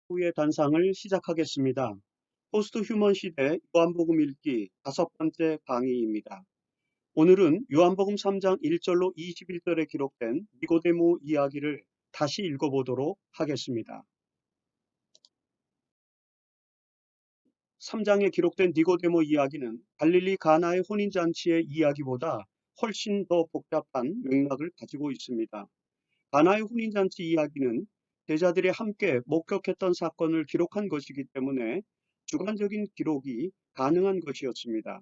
후의 단상을 시작하겠습니다. 포스트 휴먼 시대 요한복음 읽기 5번째 강의입니다. 오늘은 요한복음 3장 1절로 21절에 기록된 니고데모 이야기를 다시 읽어보도록 하겠습니다. 3장에 기록된 니고데모 이야기는 갈릴리 가나의 혼인잔치의 이야기보다 훨씬 더 복잡한 맥락을 가지고 있습니다. 가나의 혼인잔치 이야기는 제자들이 함께 목격했던 사건을 기록한 것이기 때문에 주관적인 기록이 가능한 것이었습니다.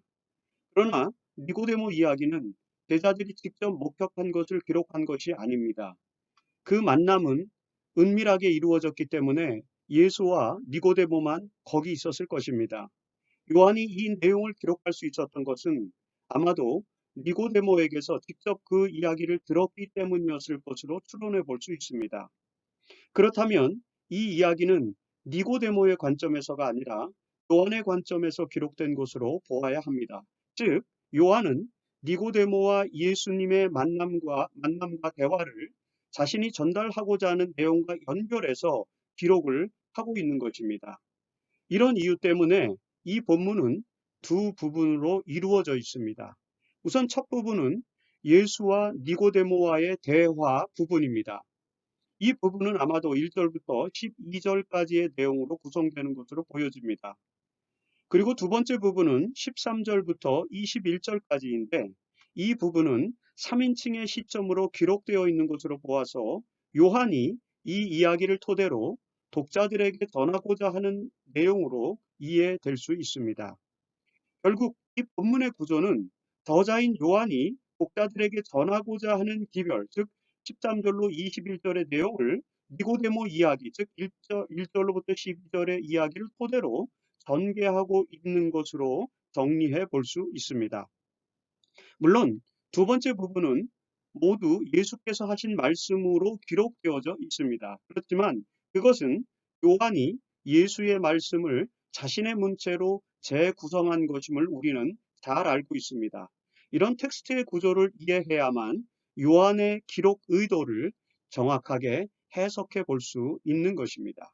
그러나 니고데모 이야기는 제자들이 직접 목격한 것을 기록한 것이 아닙니다. 그 만남은 은밀하게 이루어졌기 때문에 예수와 니고데모만 거기 있었을 것입니다. 요한이 이 내용을 기록할 수 있었던 것은 아마도 니고데모에게서 직접 그 이야기를 들었기 때문이었을 것으로 추론해 볼 수 있습니다. 그렇다면 이 이야기는 니고데모의 관점에서가 아니라 요한의 관점에서 기록된 것으로 보아야 합니다. 즉, 요한은 니고데모와 예수님의 만남과 대화를 자신이 전달하고자 하는 내용과 연결해서 기록을 하고 있는 것입니다. 이런 이유 때문에 이 본문은 두 부분으로 이루어져 있습니다. 우선 첫 부분은 예수와 니고데모와의 대화 부분입니다. 이 부분은 아마도 1절부터 12절까지의 내용으로 구성되는 것으로 보여집니다. 그리고 두 번째 부분은 13절부터 21절까지인데 이 부분은 3인칭의 시점으로 기록되어 있는 것으로 보아서 요한이 이 이야기를 토대로 독자들에게 전하고자 하는 내용으로 이해될 수 있습니다. 결국 이 본문의 구조는 저자인 요한이 독자들에게 전하고자 하는 기별, 즉 13절로 21절의 내용을 니고데모 이야기, 즉 1절로부터 12절의 이야기를 토대로 전개하고 있는 것으로 정리해 볼 수 있습니다. 물론 두 번째 부분은 모두 예수께서 하신 말씀으로 기록되어져 있습니다. 그렇지만 그것은 요한이 예수의 말씀을 자신의 문체로 재구성한 것임을 우리는 잘 알고 있습니다. 이런 텍스트의 구조를 이해해야만 요한의 기록 의도를 정확하게 해석해 볼 수 있는 것입니다.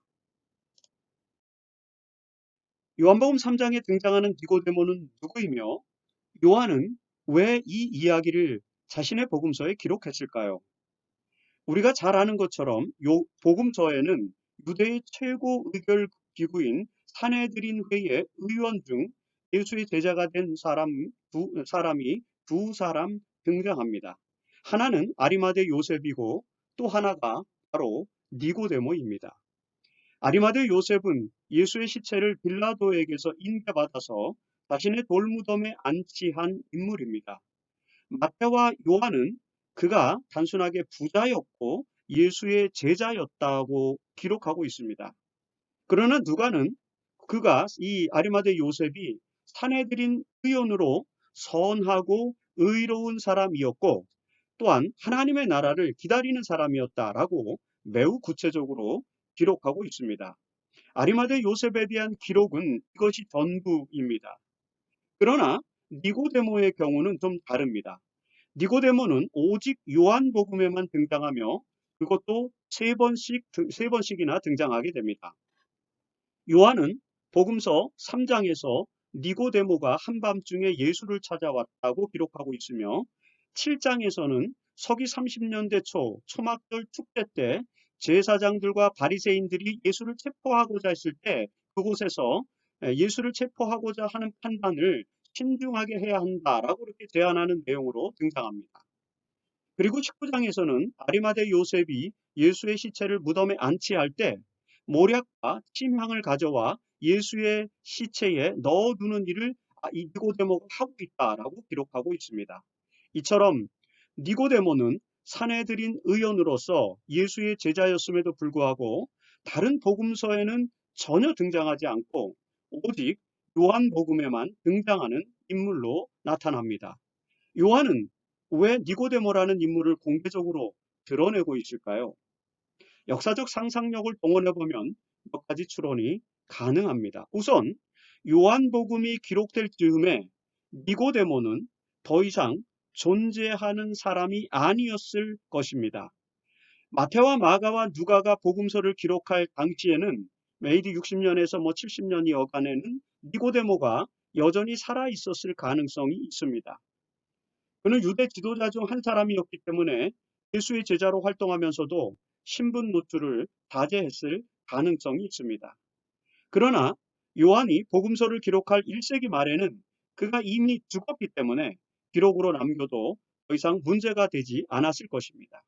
요한복음 3장에 등장하는 니고데모는 누구이며 요한은 왜 이 이야기를 자신의 복음서에 기록했을까요? 우리가 잘 아는 것처럼 복음서에는 유대의 최고 의결 기구인 산헤드린 회의 의원 중 예수의 제자가 된 사람이 두 사람 등장합니다. 하나는 아리마대 요셉이고 또 하나가 바로 니고데모입니다. 아리마대 요셉은 예수의 시체를 빌라도에게서 인계받아서 자신의 돌무덤에 안치한 인물입니다. 마태와 요한은 그가 단순하게 부자였고 예수의 제자였다고 기록하고 있습니다. 그러나 누가는 그가 이 아리마대 요셉이 산헤드린 의원으로 선하고 의로운 사람이었고 또한 하나님의 나라를 기다리는 사람이었다라고 매우 구체적으로 기록하고 있습니다. 아리마대 요셉에 대한 기록은 이것이 전부입니다. 그러나 니고데모의 경우는 좀 다릅니다. 니고데모는 오직 요한복음에만 등장하며 그것도 세 번씩이나 등장하게 됩니다. 요한은 복음서 3장에서 니고데모가 한밤중에 예수를 찾아왔다고 기록하고 있으며 7장에서는 서기 30년대 초 초막절 축제 때 제사장들과 바리새인들이 예수를 체포하고자 했을 때 그곳에서 예수를 체포하고자 하는 판단을 신중하게 해야 한다라고 이렇게 제안하는 내용으로 등장합니다. 그리고 19장에서는 아리마대 요셉이 예수의 시체를 무덤에 안치할 때 모략과 침향을 가져와 예수의 시체에 넣어두는 일을 니고데모가 하고 있다라고 기록하고 있습니다. 이처럼 니고데모는 산헤드린 의원으로서 예수의 제자였음에도 불구하고 다른 복음서에는 전혀 등장하지 않고 오직 요한복음에만 등장하는 인물로 나타납니다. 요한은 왜 니고데모라는 인물을 공개적으로 드러내고 있을까요? 역사적 상상력을 동원해 보면 몇 가지 추론이 가능합니다. 우선 요한복음이 기록될 즈음에 니고데모는 더 이상 존재하는 사람이 아니었을 것입니다. 마태와 마가와 누가가 복음서를 기록할 당시에는 AD 60년에서 70년이 어간에는 니고데모가 여전히 살아 있었을 가능성이 있습니다. 그는 유대 지도자 중 한 사람이었기 때문에 예수의 제자로 활동하면서도 신분 노출을 자제했을 가능성이 있습니다. 그러나 요한이 복음서를 기록할 1세기 말에는 그가 이미 죽었기 때문에 기록으로 남겨도 더 이상 문제가 되지 않았을 것입니다.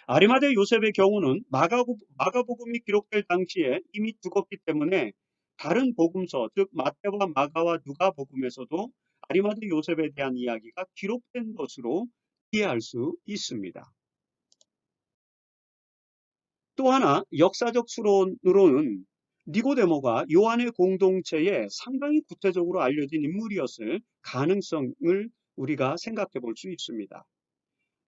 아리마대 요셉의 경우는 마가복음이 기록될 당시에 이미 죽었기 때문에 다른 복음서, 즉 마태와 마가와 누가복음에서도 아리마대 요셉에 대한 이야기가 기록된 것으로 이해할 수 있습니다. 또 하나 역사적 추론으로는 니고데모가 요한의 공동체에 상당히 구체적으로 알려진 인물이었을 가능성을 우리가 생각해 볼 수 있습니다.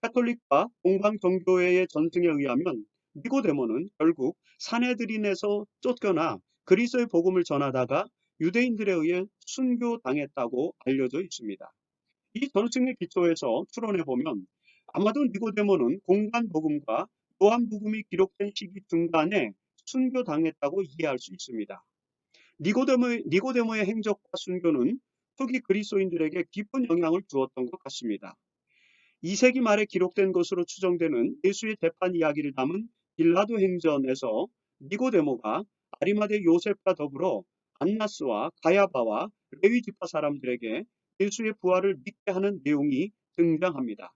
카톨릭과 동방 종교회의 전승에 의하면 니고데모는 결국 사내들인에서 쫓겨나 그리스도의 복음을 전하다가 유대인들에 의해 순교당했다고 알려져 있습니다. 이 전승의 기초에서 추론해 보면 아마도 니고데모는 공간 복음과 요한 복음이 기록된 시기 중간에 순교당했다고 이해할 수 있습니다. 니고데모의 행적과 순교는 초기 그리스도인들에게 깊은 영향을 주었던 것 같습니다. 2세기 말에 기록된 것으로 추정되는 예수의 재판 이야기를 담은 빌라도 행전에서 니고데모가 아리마대 요셉과 더불어 안나스와 가야바와 레위 지파 사람들에게 예수의 부활을 믿게 하는 내용이 등장합니다.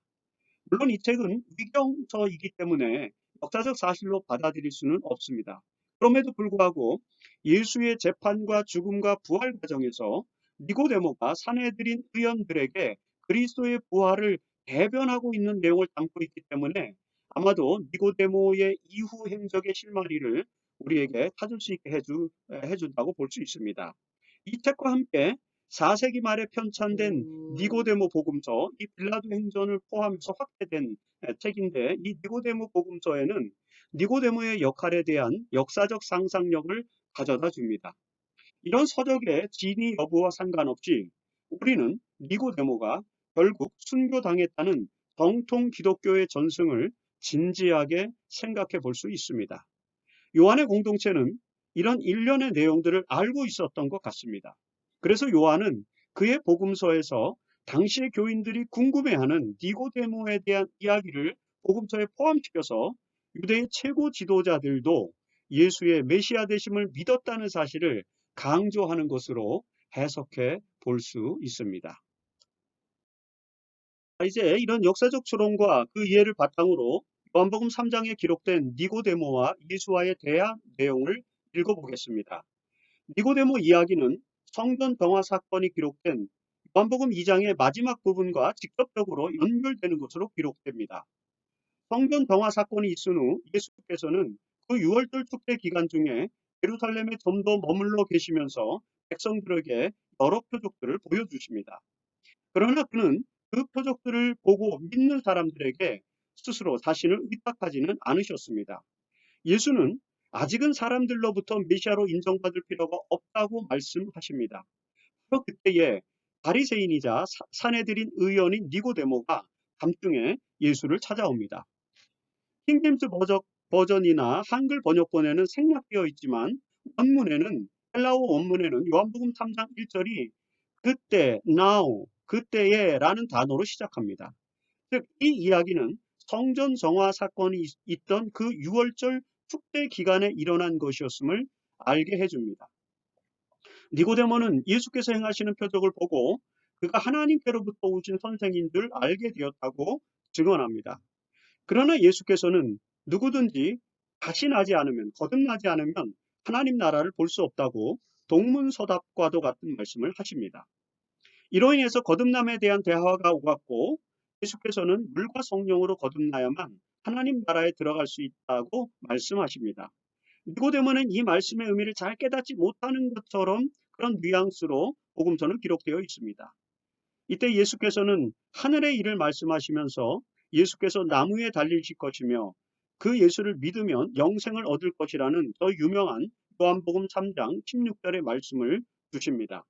물론 이 책은 위경서이기 때문에 역사적 사실로 받아들일 수는 없습니다. 그럼에도 불구하고 예수의 재판과 죽음과 부활 과정에서 니고데모가 사내들인 의원들에게 그리스도의 부활을 대변하고 있는 내용을 담고 있기 때문에 아마도 니고데모의 이후 행적의 실마리를 우리에게 찾을 수 있게 해준다고 볼 수 있습니다. 이 책과 함께 4세기 말에 편찬된 니고데모 복음서, 이 빌라도 행전을 포함해서 확대된 책인데, 이 니고데모 복음서에는 니고데모의 역할에 대한 역사적 상상력을 가져다 줍니다. 이런 서적의 진위 여부와 상관없이 우리는 니고데모가 결국 순교당했다는 정통 기독교의 전승을 진지하게 생각해 볼 수 있습니다. 요한의 공동체는 이런 일련의 내용들을 알고 있었던 것 같습니다. 그래서 요한은 그의 복음서에서 당시의 교인들이 궁금해하는 니고데모에 대한 이야기를 복음서에 포함시켜서 유대의 최고 지도자들도 예수의 메시아 되심을 믿었다는 사실을 강조하는 것으로 해석해 볼 수 있습니다. 이제 이런 역사적 추론과 그 이해를 바탕으로 요한복음 3장에 기록된 니고데모와 예수와의 대화 내용을 읽어보겠습니다. 니고데모 이야기는 성전 정화 사건이 기록된 요한복음 2장의 마지막 부분과 직접적으로 연결되는 것으로 기록됩니다. 성전 정화 사건이 있은 후 예수께서는 그 6월절 축제 기간 중에 예루살렘에 좀 더 머물러 계시면서 백성들에게 여러 표적들을 보여주십니다. 그러나 그는 그 표적들을 보고 믿는 사람들에게 스스로 자신을 의탁하지는 않으셨습니다. 예수는 아직은 사람들로부터 메시아로 인정받을 필요가 없다고 말씀하십니다. 바로 그때에 바리새인이자 사내들인 의원인 니고데모가 밤중에 예수를 찾아옵니다. 킹제임스 버전이나 한글 번역본에는 생략되어 있지만 원문에는 헬라어 원문에는 요한복음 3장 1절이 그때, now, 그때에 라는 단어로 시작합니다. 즉, 이 이야기는 성전 정화 사건이 있던 그 6월절 축제 기간에 일어난 것이었음을 알게 해줍니다. 니고데모는 예수께서 행하시는 표적을 보고 그가 하나님께로부터 오신 선생인 줄 알게 되었다고 증언합니다. 그러나 예수께서는 누구든지 가신하지 않으면, 거듭나지 않으면 하나님 나라를 볼 수 없다고 동문서답과도 같은 말씀을 하십니다. 이로 인해서 거듭남에 대한 대화가 오갔고 예수께서는 물과 성령으로 거듭나야만 하나님 나라에 들어갈 수 있다고 말씀하십니다. 니고데모는 이 말씀의 의미를 잘 깨닫지 못하는 것처럼 그런 뉘앙스로 복음서는 기록되어 있습니다. 이때 예수께서는 하늘의 일을 말씀하시면서 예수께서 나무에 달리실 것이며 그 예수를 믿으면 영생을 얻을 것이라는 더 유명한 요한복음 3장 16절의 말씀을 주십니다.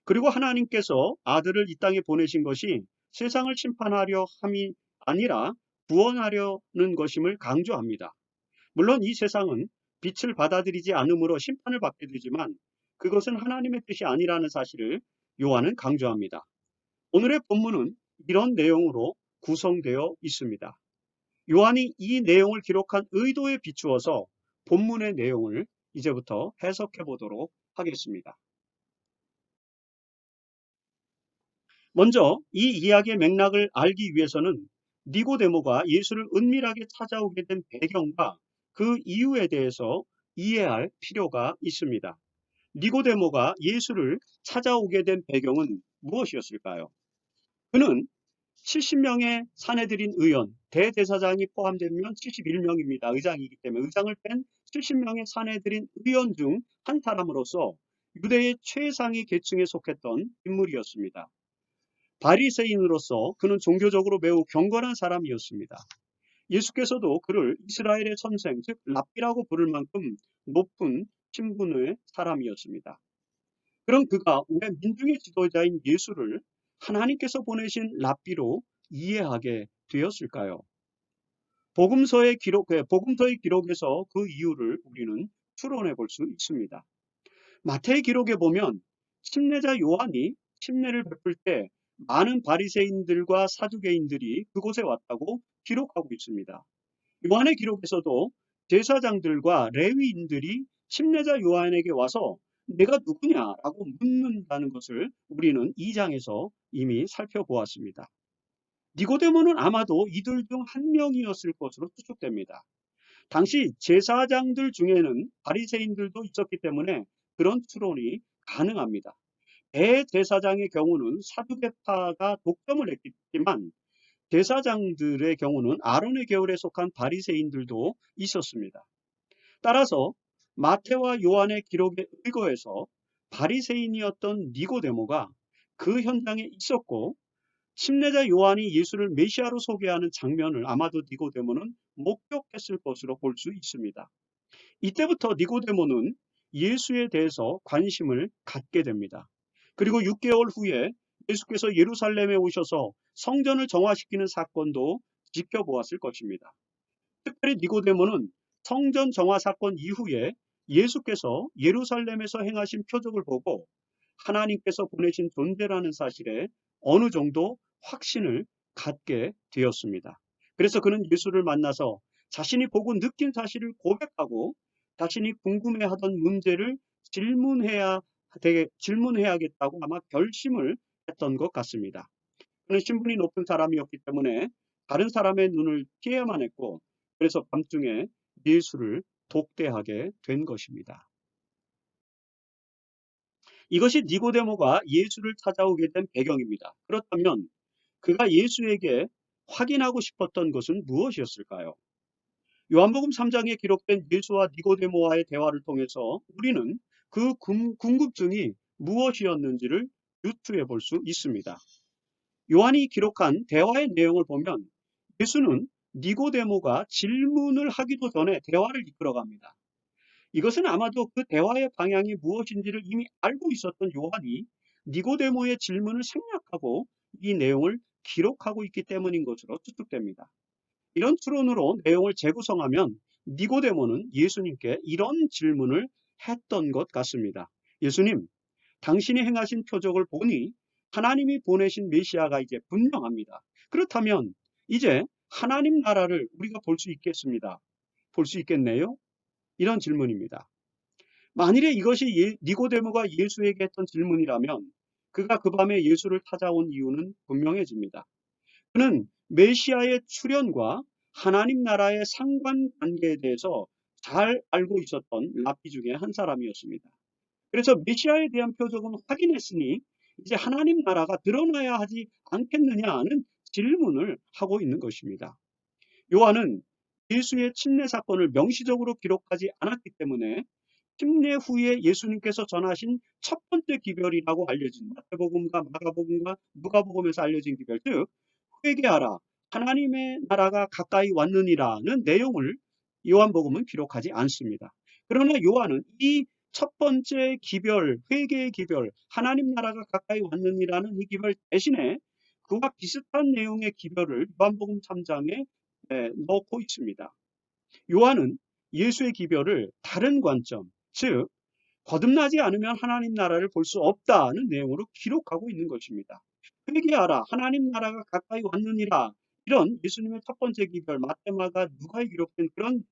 그리고 하나님께서 아들을 이 땅에 보내신 것이 세상을 심판하려 함이 아니라 구원하려는 것임을 강조합니다. 물론 이 세상은 빛을 받아들이지 않으므로 심판을 받게 되지만 그것은 하나님의 뜻이 아니라는 사실을 요한은 강조합니다. 오늘의 본문은 이런 내용으로 구성되어 있습니다. 요한이 이 내용을 기록한 의도에 비추어서 본문의 내용을 이제부터 해석해 보도록 하겠습니다. 먼저 이 이야기의 맥락을 알기 위해서는 니고데모가 예수를 은밀하게 찾아오게 된 배경과 그 이유에 대해서 이해할 필요가 있습니다. 니고데모가 예수를 찾아오게 된 배경은 무엇이었을까요? 그는 70명의 사내들인 의원, 대제사장이 포함되면 71명입니다. 의장이기 때문에 의장을 뺀 70명의 사내들인 의원 중 한 사람으로서 유대의 최상위 계층에 속했던 인물이었습니다. 바리새인으로서 그는 종교적으로 매우 경건한 사람이었습니다. 예수께서도 그를 이스라엘의 선생, 즉 랍비라고 부를 만큼 높은 신분의 사람이었습니다. 그럼 그가 왜 민중의 지도자인 예수를 하나님께서 보내신 랍비로 이해하게 되었을까요? 복음서의 기록에서 그 이유를 우리는 추론해 볼 수 있습니다. 마태의 기록에 보면 침례자 요한이 침례를 베풀 때 많은 바리새인들과 사두개인들이 그곳에 왔다고 기록하고 있습니다. 요한의 기록에서도 제사장들과 레위인들이 침례자 요한에게 와서 내가 누구냐라고 묻는다는 것을 우리는 2장에서 이미 살펴보았습니다. 니고데모는 아마도 이들 중 한 명이었을 것으로 추측됩니다. 당시 제사장들 중에는 바리새인들도 있었기 때문에 그런 추론이 가능합니다. 대제사장의 경우는 사두개파가 독점을 했지만 제사장들의 경우는 아론의 계열에 속한 바리새인들도 있었습니다. 따라서 마태와 요한의 기록에 의거해서 바리새인이었던 니고데모가 그 현장에 있었고 침례자 요한이 예수를 메시아로 소개하는 장면을 아마도 니고데모는 목격했을 것으로 볼 수 있습니다. 이때부터 니고데모는 예수에 대해서 관심을 갖게 됩니다. 그리고 6개월 후에 예수께서 예루살렘에 오셔서 성전을 정화시키는 사건도 지켜보았을 것입니다. 특별히 니고데모는 성전 정화 사건 이후에 예수께서 예루살렘에서 행하신 표적을 보고 하나님께서 보내신 존재라는 사실에 어느 정도 확신을 갖게 되었습니다. 그래서 그는 예수를 만나서 자신이 보고 느낀 사실을 고백하고 자신이 궁금해하던 문제를 질문해야겠다고 아마 결심을 했던 것 같습니다. 그는 신분이 높은 사람이었기 때문에 다른 사람의 눈을 피해야만 했고 그래서 밤중에 예수를 독대하게 된 것입니다. 이것이 니고데모가 예수를 찾아오게 된 배경입니다. 그렇다면 그가 예수에게 확인하고 싶었던 것은 무엇이었을까요? 요한복음 3장에 기록된 예수와 니고데모와의 대화를 통해서 우리는 그 궁금증이 무엇이었는지를 유추해 볼 수 있습니다. 요한이 기록한 대화의 내용을 보면 예수는 니고데모가 질문을 하기도 전에 대화를 이끌어갑니다. 이것은 아마도 그 대화의 방향이 무엇인지를 이미 알고 있었던 요한이 니고데모의 질문을 생략하고 이 내용을 기록하고 있기 때문인 것으로 추측됩니다. 이런 추론으로 내용을 재구성하면 니고데모는 예수님께 이런 질문을 했던 것 같습니다. 예수님, 당신이 행하신 표적을 보니 하나님이 보내신 메시아가 이제 분명합니다. 그렇다면 이제 하나님 나라를 우리가 볼 수 있겠습니다. 볼 수 있겠네요? 이런 질문입니다. 만일에 이것이 니고데모가 예수에게 했던 질문이라면 그가 그 밤에 예수를 찾아온 이유는 분명해집니다. 그는 메시아의 출현과 하나님 나라의 상관관계에 대해서 잘 알고 있었던 랍비 중에 한 사람이었습니다. 그래서 메시아에 대한 표적은 확인했으니 이제 하나님 나라가 드러나야 하지 않겠느냐는 질문을 하고 있는 것입니다. 요한은 예수의 침례 사건을 명시적으로 기록하지 않았기 때문에 침례 후에 예수님께서 전하신 첫 번째 기별이라고 알려진 마태복음과 마가복음과 누가복음에서 알려진 기별, 즉 회개하라 하나님의 나라가 가까이 왔느니라는 내용을 요한복음은 기록하지 않습니다. 그러나 요한은 이 첫 번째 기별, 회개의 기별, 하나님 나라가 가까이 왔느니라는 이 기별 대신에 그와 비슷한 내용의 기별을 요한복음 3장에 넣고 있습니다. 요한은 예수의 기별을 다른 관점, 즉 거듭나지 않으면 하나님 나라를 볼 수 없다는 내용으로 기록하고 있는 것입니다. 회개하라, 하나님 나라가 가까이 왔느니라. 이런 예수님의 첫 번째 기별, 마태마가 누가에 기록된 그런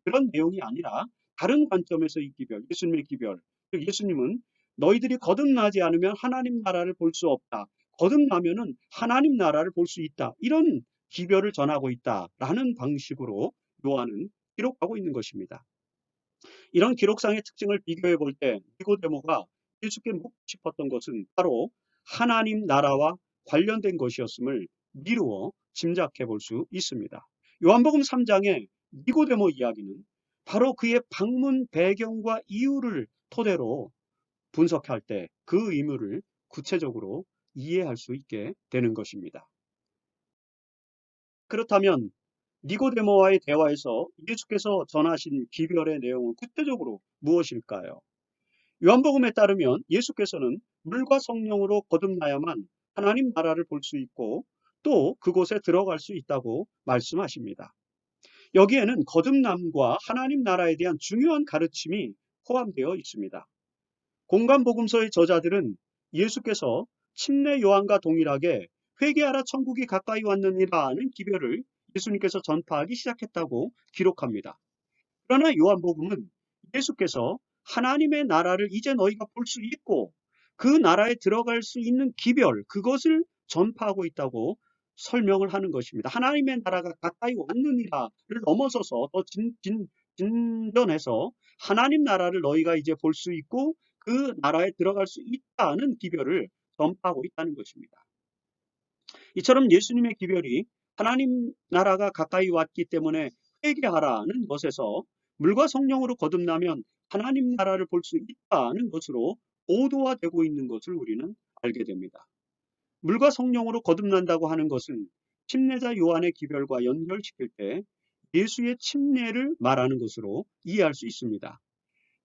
그런 내용이 아니라 다른 관점에서 이 기별, 예수님의 기별. 즉 예수님은 너희들이 거듭나지 않으면 하나님 나라를 볼 수 없다. 거듭나면은 하나님 나라를 볼 수 있다. 이런 기별을 전하고 있다라는 방식으로 요한은 기록하고 있는 것입니다. 이런 기록상의 특징을 비교해 볼 때 니고데모가 예수께 묻고 싶었던 것은 바로 하나님 나라와 관련된 것이었음을 미루어 짐작해 볼 수 있습니다. 요한복음 3장의 니고데모 이야기는 바로 그의 방문 배경과 이유를 토대로 분석할 때 그 의무를 구체적으로 이해할 수 있게 되는 것입니다. 그렇다면 니고데모와의 대화에서 예수께서 전하신 기별의 내용은 구체적으로 무엇일까요? 요한복음에 따르면 예수께서는 물과 성령으로 거듭나야만 하나님 나라를 볼 수 있고 또 그곳에 들어갈 수 있다고 말씀하십니다. 여기에는 거듭남과 하나님 나라에 대한 중요한 가르침이 포함되어 있습니다. 공간복음서의 저자들은 예수께서 침례 요한과 동일하게 회개하라 천국이 가까이 왔느니라는 기별을 예수님께서 전파하기 시작했다고 기록합니다. 그러나 요한복음은 예수께서 하나님의 나라를 이제 너희가 볼 수 있고 그 나라에 들어갈 수 있는 기별, 그것을 전파하고 있다고 설명을 하는 것입니다. 하나님의 나라가 가까이 왔느니라를 넘어서서 더 진전해서 하나님 나라를 너희가 이제 볼 수 있고 그 나라에 들어갈 수 있다는 기별을 전파하고 있다는 것입니다. 이처럼 예수님의 기별이 하나님 나라가 가까이 왔기 때문에 회개하라는 것에서 물과 성령으로 거듭나면 하나님 나라를 볼 수 있다는 것으로 보도화되고 있는 것을 우리는 알게 됩니다. 물과 성령으로 거듭난다고 하는 것은 침례자 요한의 기별과 연결시킬 때 예수의 침례를 말하는 것으로 이해할 수 있습니다.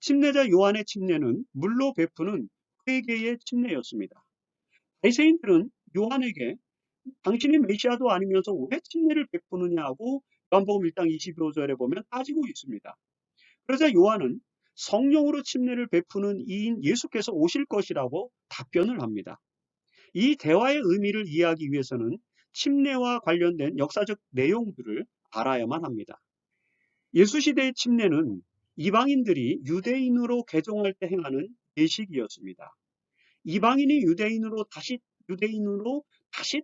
침례자 요한의 침례는 물로 베푸는 회개의 침례였습니다. 바리새인들은 요한에게 당신이 메시아도 아니면서 왜 침례를 베푸느냐고 요한복음 1장 25절에 보면 따지고 있습니다. 그러자 요한은 성령으로 침례를 베푸는 이인 예수께서 오실 것이라고 답변을 합니다. 이 대화의 의미를 이해하기 위해서는 침례와 관련된 역사적 내용들을 알아야만 합니다. 예수 시대의 침례는 이방인들이 유대인으로 개종할 때 행하는 예식이었습니다. 이방인이 유대인으로 다시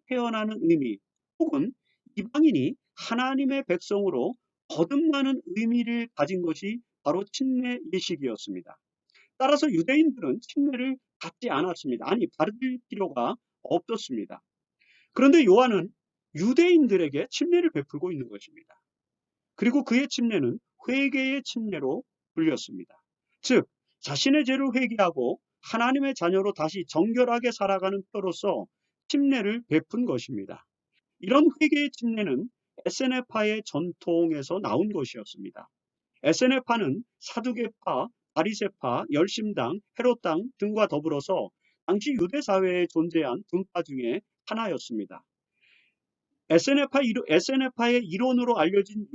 태어나는 의미 혹은 이방인이 하나님의 백성으로 거듭나는 의미를 가진 것이 바로 침례 예식이었습니다. 따라서 유대인들은 침례를 받지 않았습니다. 아니, 받을 필요가 없었습니다. 그런데 요한은 유대인들에게 침례를 베풀고 있는 것입니다. 그리고 그의 침례는 회개의 침례로 불렸습니다. 즉 자신의 죄를 회개하고 하나님의 자녀로 다시 정결하게 살아가는 표로서 침례를 베푼 것입니다. 이런 회개의 침례는 에세네파의 전통에서 나온 것이었습니다. 에세네파는 사두개파, 바리새파, 열심당, 헤롯당 등과 더불어서 당시 유대 사회에 존재한 분파 중에 하나였습니다. 에세네파의 이론으로 알려진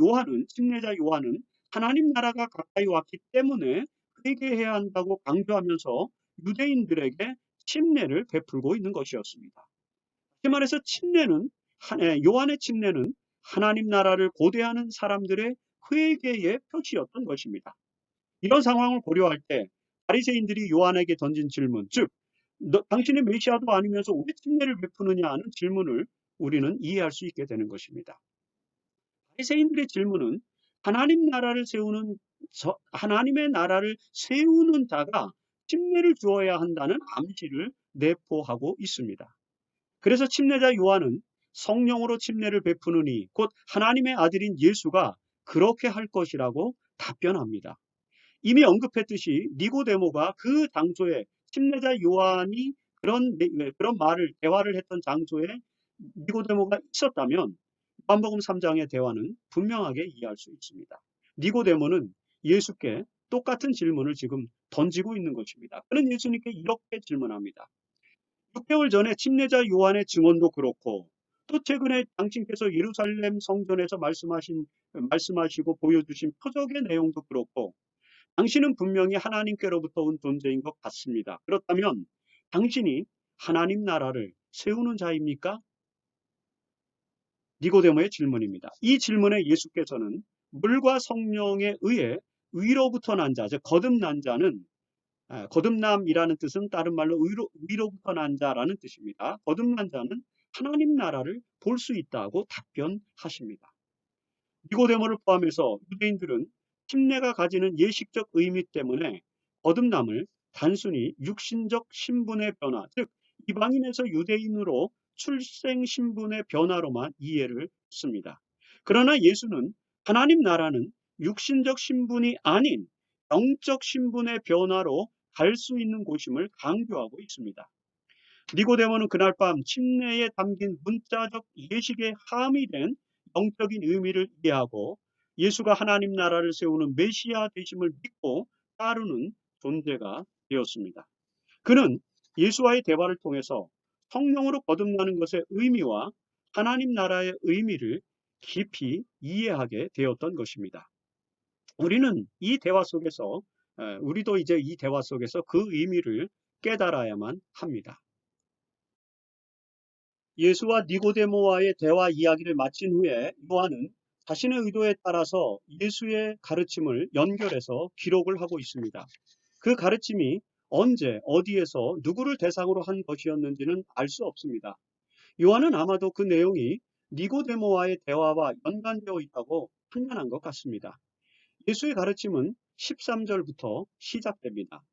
침례자 요한은 하나님 나라가 가까이 왔기 때문에 회개해야 한다고 강조하면서 유대인들에게 침례를 베풀고 있는 것이었습니다. 다시 말해서 요한의 침례는 하나님 나라를 고대하는 사람들의 회개의 표시였던 것입니다. 이런 상황을 고려할 때 바리새인들이 요한에게 던진 질문, 즉 당신이 메시아도 아니면서 왜 침례를 베푸느냐 하는 질문을 우리는 이해할 수 있게 되는 것입니다. 바리새인들의 질문은 하나님의 나라를 세우는 자가 침례를 주어야 한다는 암시를 내포하고 있습니다. 그래서 침례자 요한은 성령으로 침례를 베푸느니 곧 하나님의 아들인 예수가 그렇게 할 것이라고 답변합니다. 이미 언급했듯이 니고데모가 그 장소에 침례자 요한이 그런 대화를 했던 장소에 니고데모가 있었다면 요한복음 3장의 대화는 분명하게 이해할 수 있습니다. 니고데모는 예수께 똑같은 질문을 지금 던지고 있는 것입니다. 그는 예수님께 이렇게 질문합니다. 6개월 전에 침례자 요한의 증언도 그렇고 또 최근에 당신께서 예루살렘 성전에서 말씀하시고 보여주신 표적의 내용도 그렇고 당신은 분명히 하나님께로부터 온 존재인 것 같습니다. 그렇다면 당신이 하나님 나라를 세우는 자입니까? 니고데모의 질문입니다. 이 질문에 예수께서는 물과 성령에 의해 위로부터 난 자, 즉 거듭난 자는 거듭남이라는 뜻은 다른 말로 위로부터 난 자라는 뜻입니다. 거듭난 자는 하나님 나라를 볼 수 있다고 답변하십니다. 니고데모를 포함해서 유대인들은 침례가 가지는 예식적 의미 때문에 거듭남을 단순히 육신적 신분의 변화, 즉 이방인에서 유대인으로 출생 신분의 변화로만 이해를 했습니다. 그러나 예수는 하나님 나라는 육신적 신분이 아닌 영적 신분의 변화로 갈 수 있는 곳임을 강조하고 있습니다. 니고데모는 그날 밤 침례에 담긴 문자적 예식에 함의된 영적인 의미를 이해하고 예수가 하나님 나라를 세우는 메시아 되심을 믿고 따르는 존재가 되었습니다. 그는 예수와의 대화를 통해서 성령으로 거듭나는 것의 의미와 하나님 나라의 의미를 깊이 이해하게 되었던 것입니다. 우리는 이 대화 속에서 우리도 이제 이 대화 속에서 그 의미를 깨달아야만 합니다. 예수와 니고데모와의 대화 이야기를 마친 후에 요한은 자신의 의도에 따라서 예수의 가르침을 연결해서 기록을 하고 있습니다. 그 가르침이 언제, 어디에서 누구를 대상으로 한 것이었는지는 알 수 없습니다. 요한은 아마도 그 내용이 니고데모와의 대화와 연관되어 있다고 판단한 것 같습니다. 예수의 가르침은 13절부터 시작됩니다.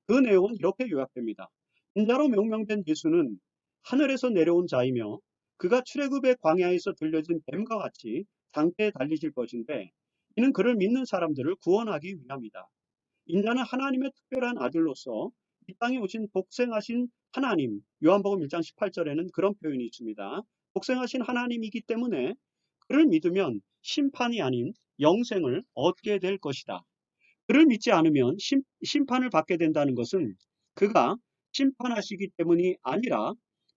그 내용은 이렇게 요약됩니다. 인자로 명명된 예수는 하늘에서 내려온 자이며 그가 출애굽의 광야에서 들려진 뱀과 같이 장대에 달리실 것인데 이는 그를 믿는 사람들을 구원하기 위함이다. 인자는 하나님의 특별한 아들로서 이 땅에 오신 독생하신 하나님, 요한복음 1장 18절에는 그런 표현이 있습니다. 독생하신 하나님이기 때문에 그를 믿으면 심판이 아닌 영생을 얻게 될 것이다. 그를 믿지 않으면 심판을 받게 된다는 것은 그가 심판하시기 때문이 아니라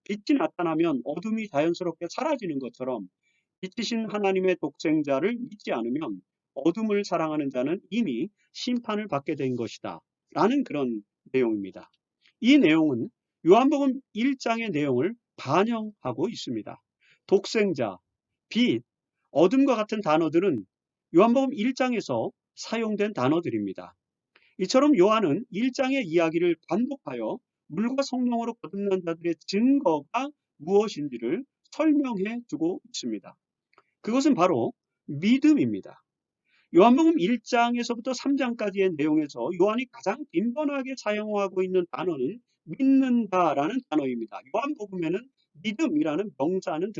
빛이 나타나면 어둠이 자연스럽게 사라지는 것처럼 빛이신 하나님의 독생자를 믿지 않으면 어둠을 사랑하는 자는 이미 심판을 받게 된 것이다. 라는 그런 내용입니다. 이 내용은 요한복음 1장의 내용을 반영하고 있습니다. 독생자, 빛, 어둠과 같은 단어들은 요한복음 1장에서 사용된 단어들입니다. 이처럼 요한은 1장의 이야기를 반복하여 물과 성령으로 거듭난 자들의 증거가 무엇인지를 설명해 주고 있습니다. 그것은 바로 믿음입니다. 요한복음 1장에서부터 3장까지의 내용에서 요한이 가장 빈번하게 사용하고 있는 단어는 믿는다라는 단어입니다. 요한복음에는 믿음이라는 명사는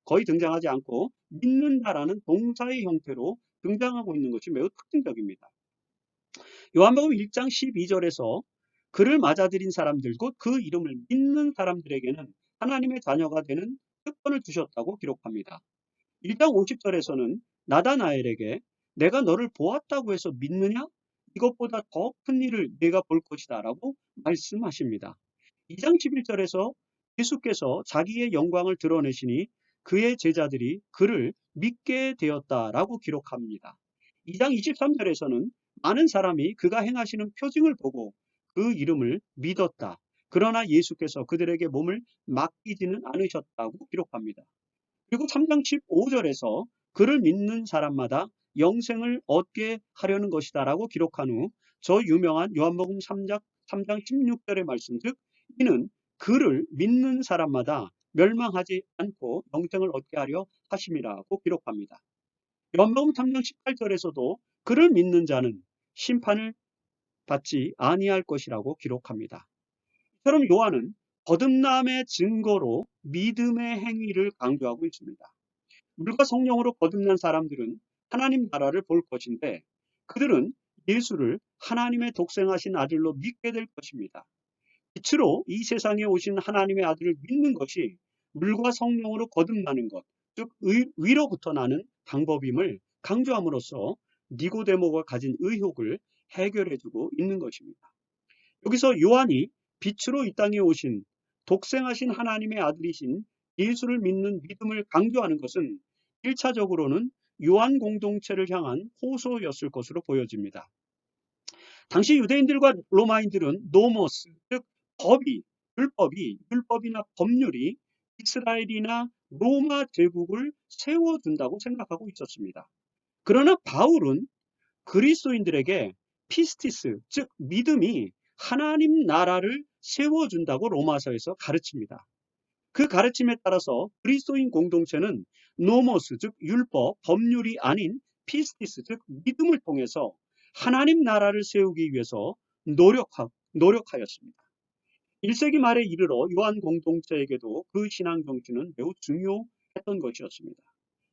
거의 등장하지 않고 믿는다라는 동사의 형태로 등장하고 있는 것이 매우 특징적입니다. 요한복음 1장 12절에서 그를 맞아들인 사람들 곧 그 이름을 믿는 사람들에게는 하나님의 자녀가 되는 특권을 주셨다고 기록합니다. 1장 50절에서는 나다나엘에게 내가 너를 보았다고 해서 믿느냐? 이것보다 더 큰 일을 내가 볼 것이다 라고 말씀하십니다. 2장 11절에서 예수께서 자기의 영광을 드러내시니 그의 제자들이 그를 믿게 되었다라고 기록합니다. 2장 23절에서는 많은 사람이 그가 행하시는 표징을 보고 그 이름을 믿었다. 그러나 예수께서 그들에게 몸을 맡기지는 않으셨다고 기록합니다. 그리고 3장 15절에서 그를 믿는 사람마다 영생을 얻게 하려는 것이다 라고 기록한 후 저 유명한 요한복음 3장 16절의 말씀 즉 이는 그를 믿는 사람마다 멸망하지 않고 영생을 얻게 하려 하심이라고 기록합니다. 요한복음 3장 18절에서도 그를 믿는 자는 심판을 받지 아니할 것이라고 기록합니다. 이처럼 요한은 거듭남의 증거로 믿음의 행위를 강조하고 있습니다. 물과 성령으로 거듭난 사람들은 하나님 나라를 볼 것인데 그들은 예수를 하나님의 독생하신 아들로 믿게 될 것입니다. 빛으로 이 세상에 오신 하나님의 아들을 믿는 것이 물과 성령으로 거듭나는 것, 즉 위로부터 나는 방법임을 강조함으로써 니고데모가 가진 의혹을 해결해주고 있는 것입니다. 여기서 요한이 빛으로 이 땅에 오신 독생하신 하나님의 아들이신 예수를 믿는 믿음을 강조하는 것은 1차적으로는 요한 공동체를 향한 호소였을 것으로 보여집니다. 당시 유대인들과 로마인들은 노모스, 즉 율법이나 법률이 이스라엘이나 로마 제국을 세워준다고 생각하고 있었습니다. 그러나 바울은 그리스도인들에게 피스티스, 즉 믿음이 하나님 나라를 세워준다고 로마서에서 가르칩니다. 그 가르침에 따라서 그리스도인 공동체는 노모스, 즉 율법, 법률이 아닌 피스티스, 즉 믿음을 통해서 하나님 나라를 세우기 위해서 노력하였습니다. 1세기 말에 이르러 요한 공동체에게도 그 신앙 정신은 매우 중요했던 것이었습니다.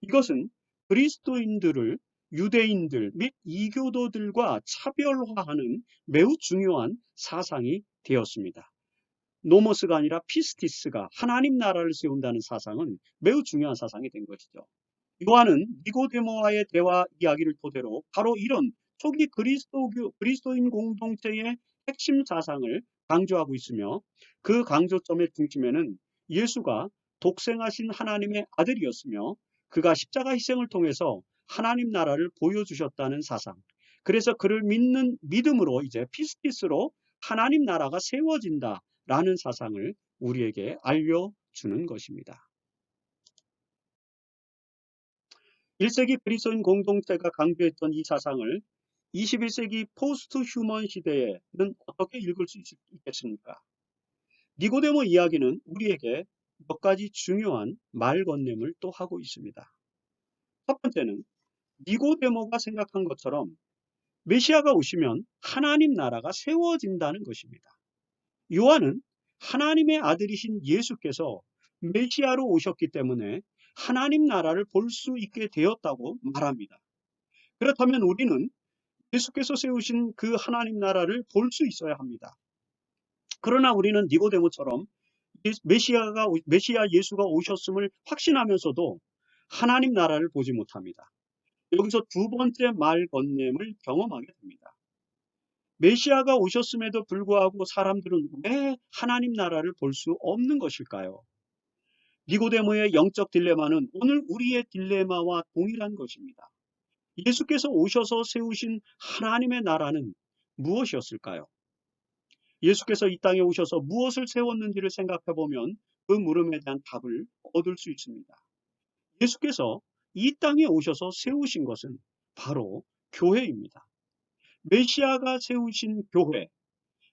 이것은 그리스도인들을 유대인들 및 이교도들과 차별화하는 매우 중요한 사상이 되었습니다. 노모스가 아니라 피스티스가 하나님 나라를 세운다는 사상은 매우 중요한 사상이 된 것이죠. 요한은 니고데모와의 대화 이야기를 토대로 바로 이런 초기 그리스도인 공동체의 핵심 사상을 강조하고 있으며, 그 강조점의 중심에는 예수가 독생하신 하나님의 아들이었으며 그가 십자가 희생을 통해서 하나님 나라를 보여주셨다는 사상, 그래서 그를 믿는 믿음으로 이제 피스티스로 하나님 나라가 세워진다라는 사상을 우리에게 알려주는 것입니다. 1세기 그리스도인 공동체가 강조했던 이 사상을 21세기 포스트 휴먼 시대에는 어떻게 읽을 수 있겠습니까? 니고데모 이야기는 우리에게 몇 가지 중요한 말 건네를 또 하고 있습니다. 첫 번째는 니고데모가 생각한 것처럼 메시아가 오시면 하나님 나라가 세워진다는 것입니다. 요한은 하나님의 아들이신 예수께서 메시아로 오셨기 때문에 하나님 나라를 볼 수 있게 되었다고 말합니다. 그렇다면 우리는 예수께서 세우신 그 하나님 나라를 볼 수 있어야 합니다. 그러나 우리는 니고데모처럼 메시아 예수가 오셨음을 확신하면서도 하나님 나라를 보지 못합니다. 여기서 두 번째 말 건냄을 경험하게 됩니다. 메시아가 오셨음에도 불구하고 사람들은 왜 하나님 나라를 볼 수 없는 것일까요? 니고데모의 영적 딜레마는 오늘 우리의 딜레마와 동일한 것입니다. 예수께서 오셔서 세우신 하나님의 나라는 무엇이었을까요? 예수께서 이 땅에 오셔서 무엇을 세웠는지를 생각해 보면 그 물음에 대한 답을 얻을 수 있습니다. 예수께서 이 땅에 오셔서 세우신 것은 바로 교회입니다. 메시아가 세우신 교회,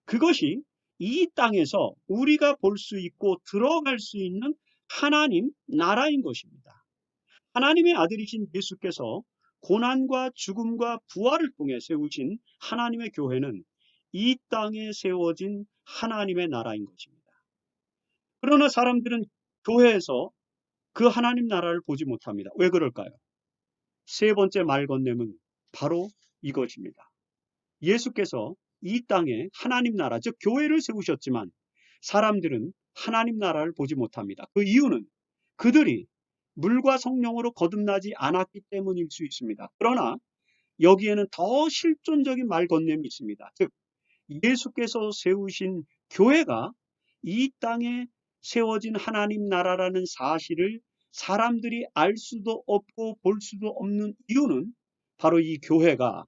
그것이 이 땅에서 우리가 볼 수 있고 들어갈 수 있는 하나님 나라인 것입니다. 하나님의 아들이신 예수께서 고난과 죽음과 부활을 통해 세우신 하나님의 교회는 이 땅에 세워진 하나님의 나라인 것입니다. 그러나 사람들은 교회에서 그 하나님 나라를 보지 못합니다. 왜 그럴까요? 세 번째 말 건냄은 바로 이것입니다. 예수께서 이 땅에 하나님 나라, 즉 교회를 세우셨지만 사람들은 하나님 나라를 보지 못합니다. 그 이유는 그들이 물과 성령으로 거듭나지 않았기 때문일 수 있습니다. 그러나 여기에는 더 실존적인 말 건냄이 있습니다. 즉 예수께서 세우신 교회가 이 땅에 세워진 하나님 나라라는 사실을 사람들이 알 수도 없고 볼 수도 없는 이유는 바로 이 교회가,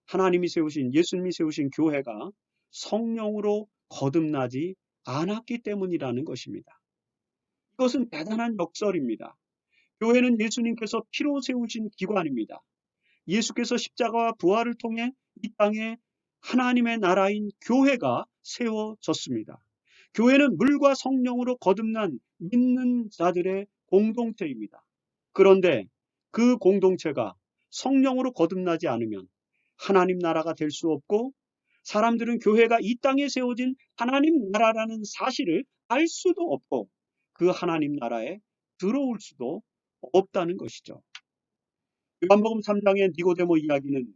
하나님이 세우신, 예수님이 세우신 교회가 성령으로 거듭나지 않았기 때문이라는 것입니다. 이것은 대단한 역설입니다. 교회는 예수님께서 피로 세우신 기관입니다. 예수께서 십자가와 부활을 통해 이 땅에 하나님의 나라인 교회가 세워졌습니다. 교회는 물과 성령으로 거듭난 믿는 자들의 공동체입니다. 그런데 그 공동체가 성령으로 거듭나지 않으면 하나님 나라가 될 수 없고, 사람들은 교회가 이 땅에 세워진 하나님 나라라는 사실을 알 수도 없고 그 하나님 나라에 들어올 수도 없다는 것이죠. 요한복음 3장의 니고데모 이야기는,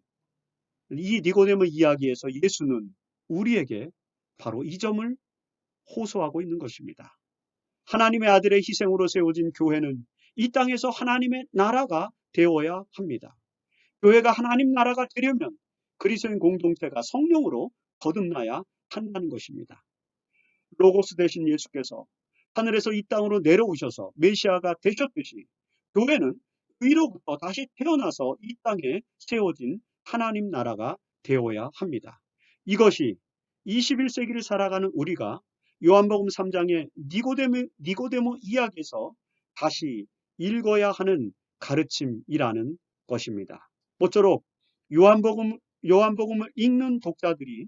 이 니고데모 이야기에서 예수는 우리에게 바로 이 점을 호소하고 있는 것입니다. 하나님의 아들의 희생으로 세워진 교회는 이 땅에서 하나님의 나라가 되어야 합니다. 교회가 하나님 나라가 되려면 그리스도인 공동체가 성령으로 거듭나야 한다는 것입니다. 로고스 대신 예수께서 하늘에서 이 땅으로 내려오셔서 메시아가 되셨듯이 교회는 위로부터 다시 태어나서 이 땅에 세워진 하나님 나라가 되어야 합니다. 이것이 21세기를 살아가는 우리가 요한복음 3장의 니고데모 이야기에서 다시 읽어야 하는 가르침이라는 것입니다. 모쪼록 요한복음을 읽는 독자들이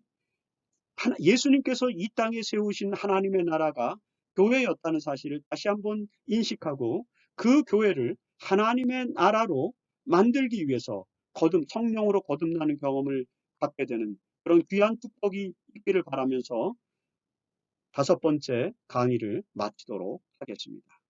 예수님께서 이 땅에 세우신 하나님의 나라가 교회였다는 사실을 다시 한번 인식하고 그 교회를 하나님의 나라로 만들기 위해서 성령으로 거듭나는 경험을 갖게 되는 그런 귀한 축복이 있기를 바라면서 5번째 강의를 마치도록 하겠습니다.